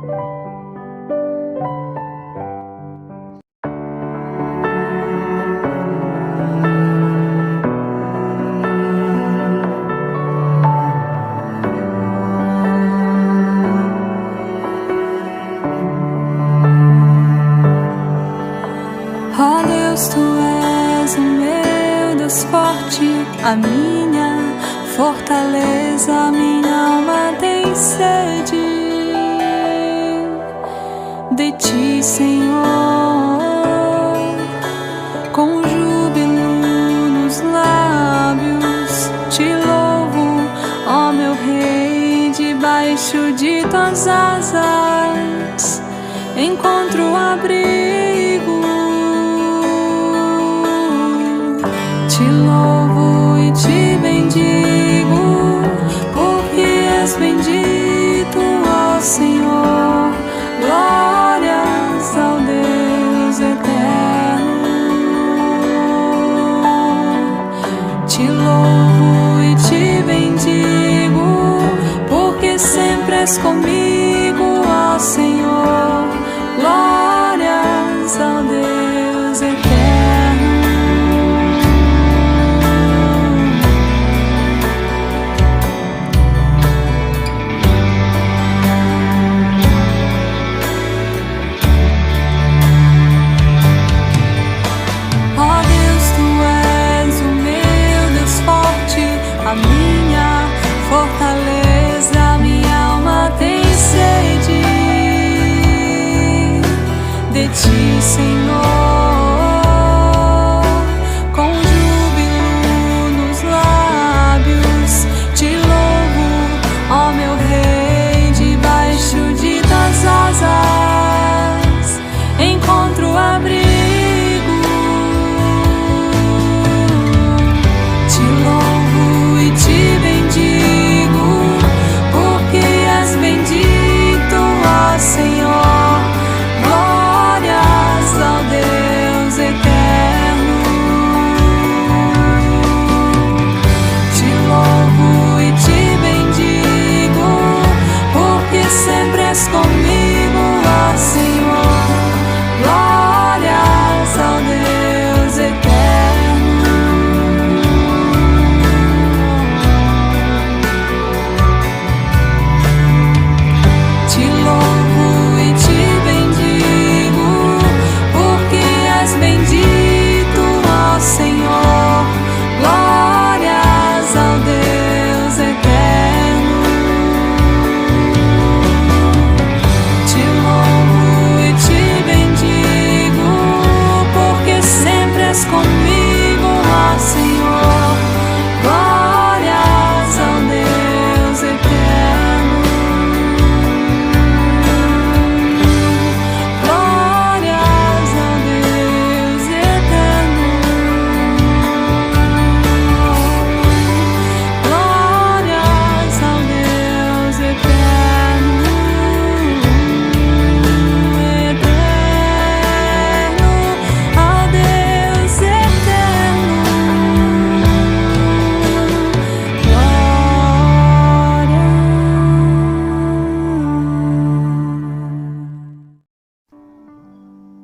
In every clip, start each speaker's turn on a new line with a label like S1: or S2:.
S1: Ó Deus, Tu és o meu Deus forte, a minha fortaleza, a minha alma tem sede de Ti, Senhor, com júbilo nos lábios, Te louvo, ó meu Rei, debaixo de Tuas asas encontro abrigo. Te louvo e Te bendigo, porque és bendito, ó Senhor. Glórias ao Deus eterno. Te louvo e Te bendigo, porque sempre és comigo, ó Senhor. Glórias ao Deus eterno. A minha fortaleza, minha alma tem sede de Ti, Senhor, com júbilo nos lábios, Te louvo, ó meu Rei, debaixo de Tuas asas encontro abrigo. Te bendigo, porque és bendito, ó Senhor. Glórias ao Deus eterno. Te louvo e Te bendigo, porque sempre és comigo, ó Senhor. Glórias ao Deus eterno.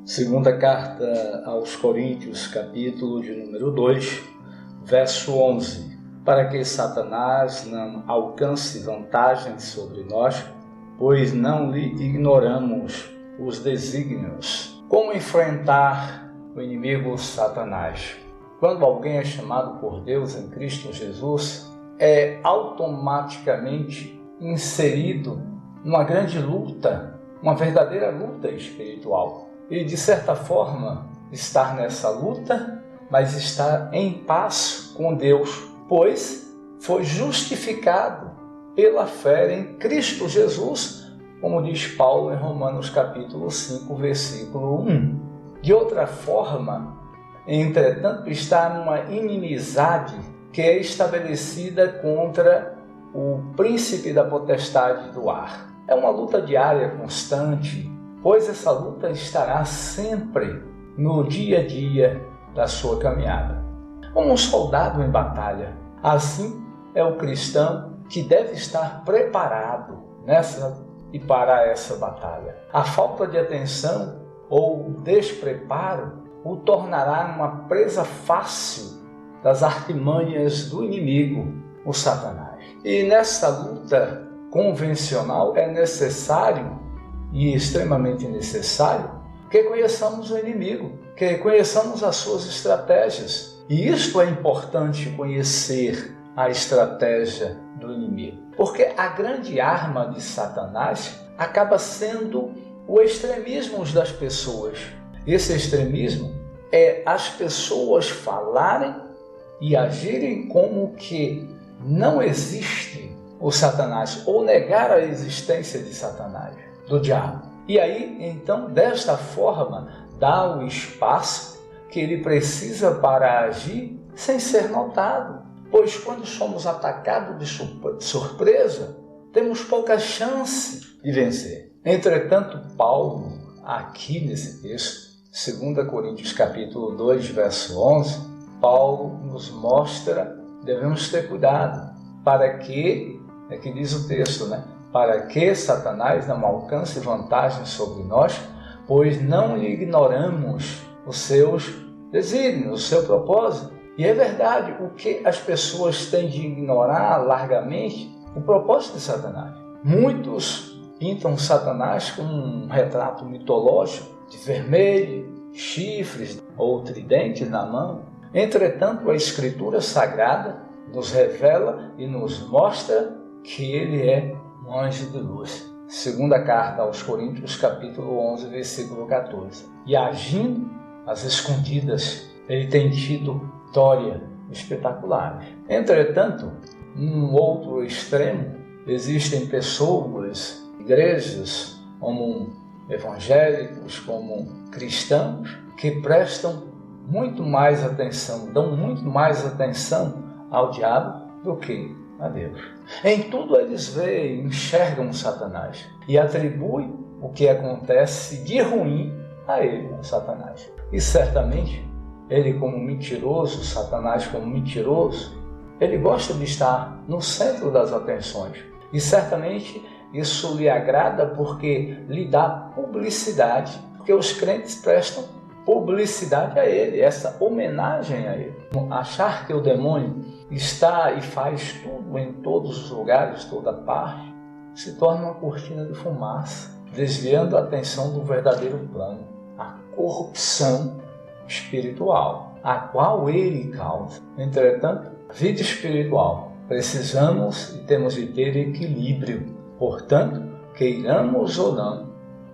S2: Segunda carta aos Coríntios, capítulo de número 2, verso 11. Para que Satanás não alcance vantagem sobre nós, pois não lhe ignoramos os desígnios. Como enfrentar o inimigo Satanás? Quando alguém é chamado por Deus em Cristo Jesus, é automaticamente inserido numa grande luta, uma verdadeira luta espiritual. E, de certa forma, estar nessa luta, mas estar em paz com Deus, pois foi justificado pela fé em Cristo Jesus, como diz Paulo em Romanos capítulo 5, versículo 1. De outra forma, entretanto, está numa inimizade que é estabelecida contra o príncipe da potestade do ar. É uma luta diária, constante, pois essa luta estará sempre no dia a dia da sua caminhada. Como um soldado em batalha, assim é o cristão que deve estar preparado nessa e para essa batalha. A falta de atenção ou despreparo o tornará uma presa fácil das artimanhas do inimigo, o Satanás. E nessa luta convencional é necessário e extremamente necessário que conheçamos o inimigo, que conheçamos as suas estratégias. E isto é importante, conhecer a estratégia do inimigo. Porque a grande arma de Satanás acaba sendo o extremismo das pessoas. Esse extremismo é as pessoas falarem e agirem como que não existe o Satanás, ou negar a existência de Satanás, do diabo. E aí, então, desta forma, dá o espaço que ele precisa para agir sem ser notado. Pois quando somos atacados de surpresa, temos pouca chance de vencer. Entretanto, Paulo, aqui nesse texto, 2 Coríntios capítulo 2, verso 11, Paulo nos mostra, devemos ter cuidado, para que, é que diz o texto, né? Para que Satanás não alcance vantagem sobre nós, pois não ignoramos os seus desígnios, o seu propósito. E é verdade, o que as pessoas têm de ignorar largamente, o propósito de Satanás. Muitos pintam Satanás com um retrato mitológico, de vermelho, chifres ou tridentes na mão. Entretanto, a Escritura Sagrada nos revela e nos mostra que ele é um anjo de luz. Segunda carta aos Coríntios, capítulo 11, versículo 14. E agindo às escondidas, ele tem tido vitória espetacular. Entretanto, num outro extremo, existem pessoas, igrejas, como evangélicos, como cristãos, que prestam muito mais atenção, dão muito mais atenção ao diabo do que a Deus. Em tudo eles veem, enxergam Satanás e atribuem o que acontece de ruim a ele, a Satanás. E certamente, ele como mentiroso, Satanás como mentiroso, ele gosta de estar no centro das atenções. E certamente isso lhe agrada porque lhe dá publicidade, porque os crentes prestam publicidade a ele, essa homenagem a ele. Achar que o demônio está e faz tudo em todos os lugares, toda parte, se torna uma cortina de fumaça, desviando a atenção do verdadeiro plano, a corrupção espiritual, a qual ele causa. Entretanto, vida espiritual, precisamos e temos de ter equilíbrio. Portanto, queiramos ou não,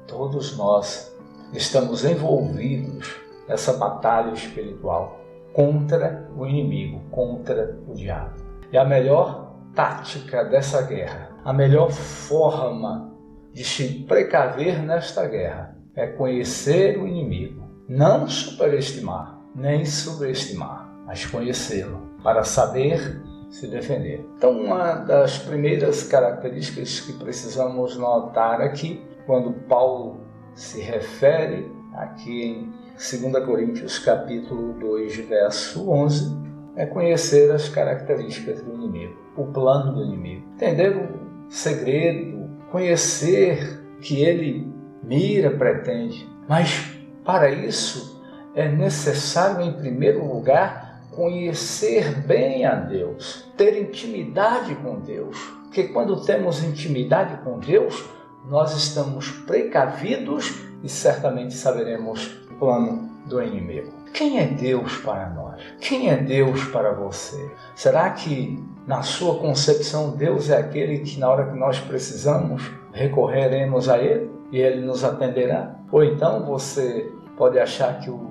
S2: todos nós estamos envolvidos nessa batalha espiritual contra o inimigo, contra o diabo. E a melhor tática dessa guerra, a melhor forma de se precaver nesta guerra é conhecer o inimigo. Não superestimar, nem subestimar, mas conhecê-lo para saber se defender. Então, uma das primeiras características que precisamos notar aqui, quando Paulo se refere aqui em 2 Coríntios capítulo 2, verso 11, é conhecer as características do inimigo, o plano do inimigo, entender o segredo, conhecer o que ele mira, pretende. Mas para isso é necessário, em primeiro lugar, conhecer bem a Deus, ter intimidade com Deus, porque quando temos intimidade com Deus, nós estamos precavidos e certamente saberemos o plano do inimigo. Quem é Deus para nós? Quem é Deus para você? Será que, na sua concepção, Deus é aquele que, na hora que nós precisamos, recorreremos a Ele e Ele nos atenderá? Ou então você pode achar que o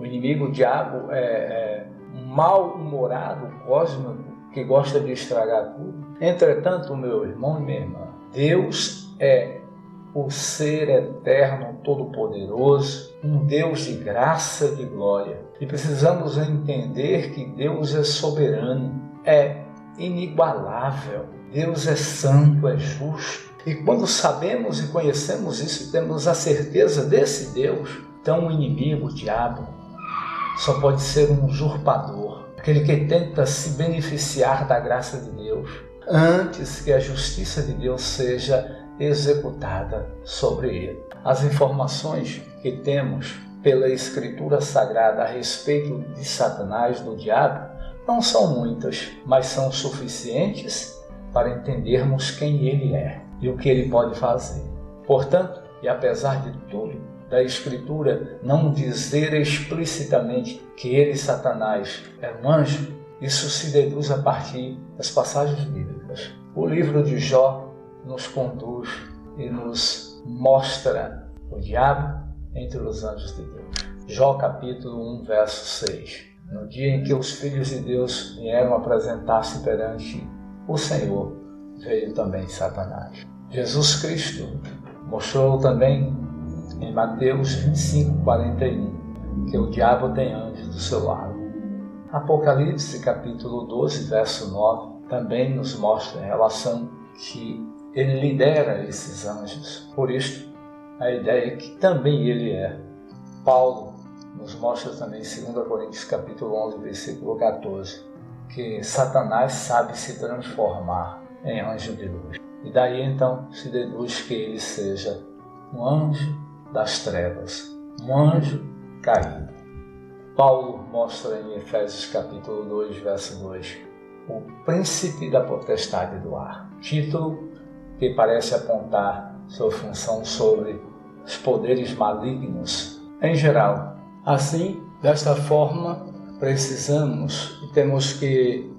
S2: inimigo, o diabo, é um mal-humorado cósmico que gosta de estragar tudo? Entretanto, meu irmão e minha irmã, Deus é o ser eterno, todo-poderoso, um Deus de graça e de glória. E precisamos entender que Deus é soberano, é inigualável. Deus é santo, é justo. E quando sabemos e conhecemos isso, temos a certeza desse Deus, então o inimigo, o diabo, só pode ser um usurpador, aquele que tenta se beneficiar da graça de Deus, antes que a justiça de Deus seja executada sobre ele. As informações que temos pela Escritura Sagrada a respeito de Satanás, do diabo, não são muitas, mas são suficientes para entendermos quem ele é e o que ele pode fazer. Portanto, e apesar de tudo, da Escritura não dizer explicitamente que ele, Satanás, é um anjo, isso se deduz a partir das passagens bíblicas. O livro de Jó nos conduz e nos mostra o diabo entre os anjos de Deus. Jó capítulo 1, verso 6. No dia em que os filhos de Deus vieram apresentar-se perante o Senhor, veio também Satanás. Jesus Cristo mostrou também em Mateus 25, 41, que o diabo tem anjos do seu lado. Apocalipse capítulo 12, verso 9, também nos mostra em relação que ele lidera esses anjos. Por isto, a ideia é que também ele é. Paulo nos mostra também em 2 Coríntios capítulo 11, versículo 14, que Satanás sabe se transformar em anjo de luz. E daí então se deduz que ele seja um anjo das trevas, um anjo caído. Paulo mostra em Efésios capítulo 2, verso 2, o príncipe da potestade do ar, título que parece apontar sua função sobre os poderes malignos em geral. Assim, desta forma, precisamos e temos que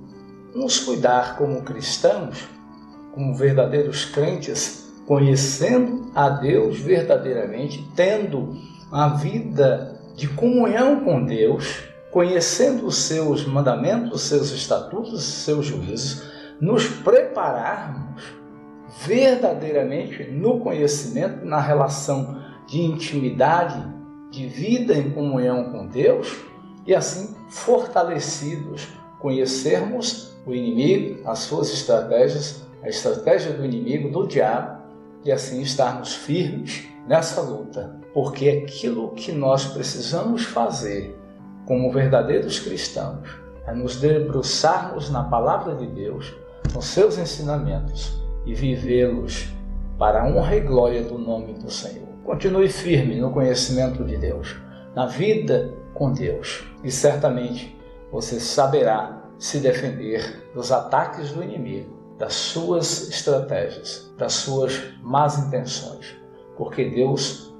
S2: nos cuidar como cristãos, como verdadeiros crentes, conhecendo a Deus verdadeiramente, tendo a vida de comunhão com Deus, conhecendo os seus mandamentos, os seus estatutos, os seus juízos, nos prepararmos verdadeiramente no conhecimento, na relação de intimidade, de vida em comunhão com Deus, e assim fortalecidos, conhecermos o inimigo, as suas estratégias, a estratégia do inimigo, do diabo, e assim estarmos firmes nessa luta, porque aquilo que nós precisamos fazer como verdadeiros cristãos é nos debruçarmos na palavra de Deus, nos seus ensinamentos e vivê-los para a honra e glória do nome do Senhor. Continue firme no conhecimento de Deus, na vida com Deus, e certamente você saberá se defender dos ataques do inimigo, das suas estratégias, das suas más intenções, porque Deus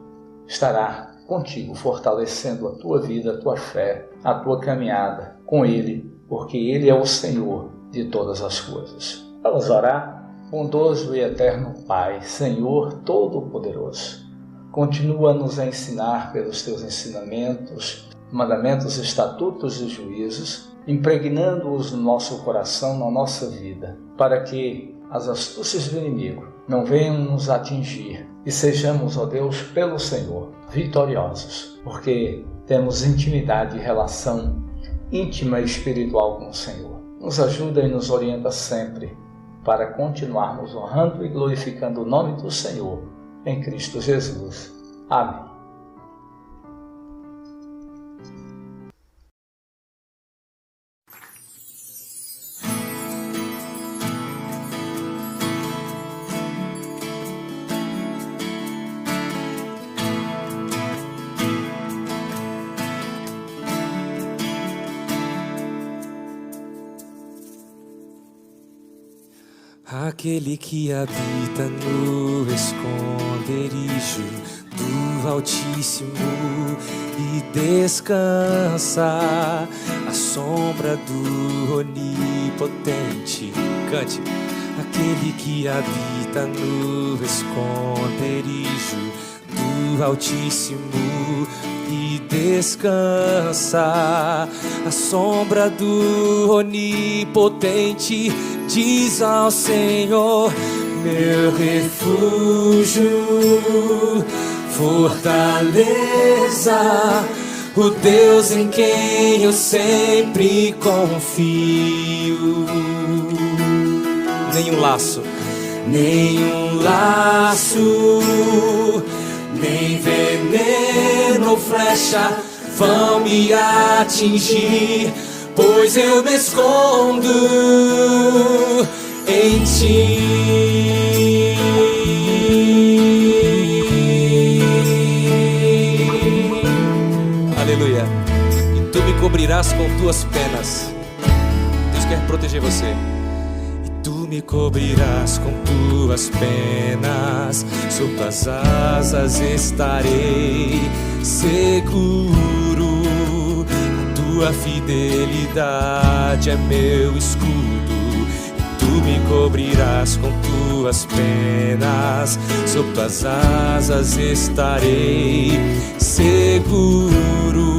S2: estará contigo, fortalecendo a tua vida, a tua fé, a tua caminhada com Ele, porque Ele é o Senhor de todas as coisas. Vamos orar? Bondoso e eterno Pai, Senhor Todo-Poderoso, continua a nos ensinar pelos teus ensinamentos, mandamentos, estatutos e juízos, impregnando-os no nosso coração, na nossa vida, para que as astúcias do inimigo não venham nos atingir e sejamos, ó Deus, pelo Senhor, vitoriosos, porque temos intimidade e relação íntima e espiritual com o Senhor. Nos ajuda e nos orienta sempre para continuarmos honrando e glorificando o nome do Senhor em Cristo Jesus. Amém.
S3: Aquele que habita no esconderijo do Altíssimo e descansa à sombra do Onipotente. Cante. Aquele que habita no esconderijo do Altíssimo e descansa à sombra do Onipotente. Diz ao Senhor, meu refúgio, fortaleza, o Deus em quem eu sempre confio. Nenhum laço, nem veneno ou flecha vão me atingir, pois eu me escondo em ti. cobrirás com tuas penas. Deus quer proteger você. E tu me cobrirás com tuas penas, sob tuas asas estarei seguro. A tua fidelidade é meu escudo. Tu me cobrirás com tuas penas, sob tuas asas estarei seguro.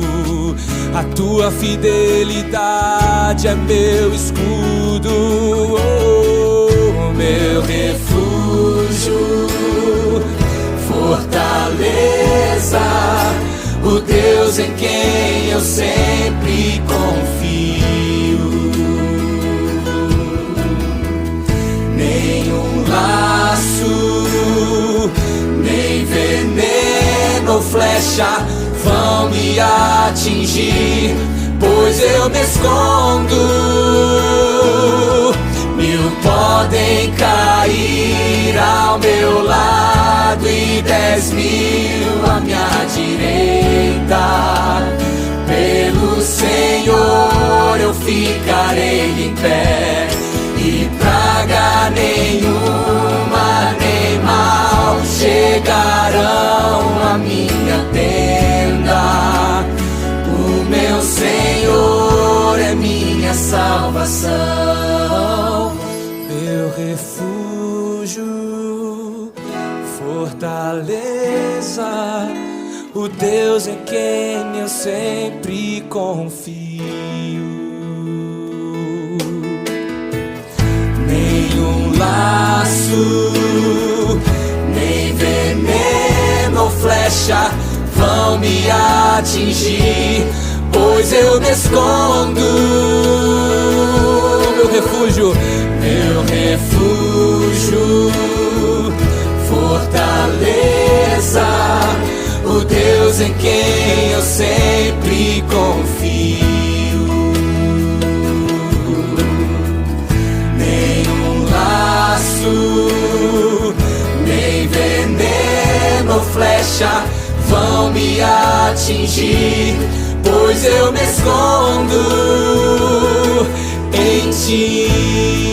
S3: A tua fidelidade é meu escudo, oh, meu refúgio, fortaleza, o Deus em quem eu sempre confio. Nenhum laço, nem veneno ou flecha vão me atingir, pois eu me escondo. 1000 podem cair ao meu lado e 10.000 à minha direita. Pelo Senhor eu ficarei em pé, e praga nenhuma nem mal chegarão à minha tenda. O meu Senhor é minha salvação, meu refúgio, fortaleza, o Deus em quem eu sempre confio. Nenhum laço, nem veneno ou flecha vão me atingir, pois eu me escondo. Meu refúgio, fortaleza, o Deus em quem eu sempre confio. Nem veneno ou flecha vão me atingir, pois eu me escondo em ti.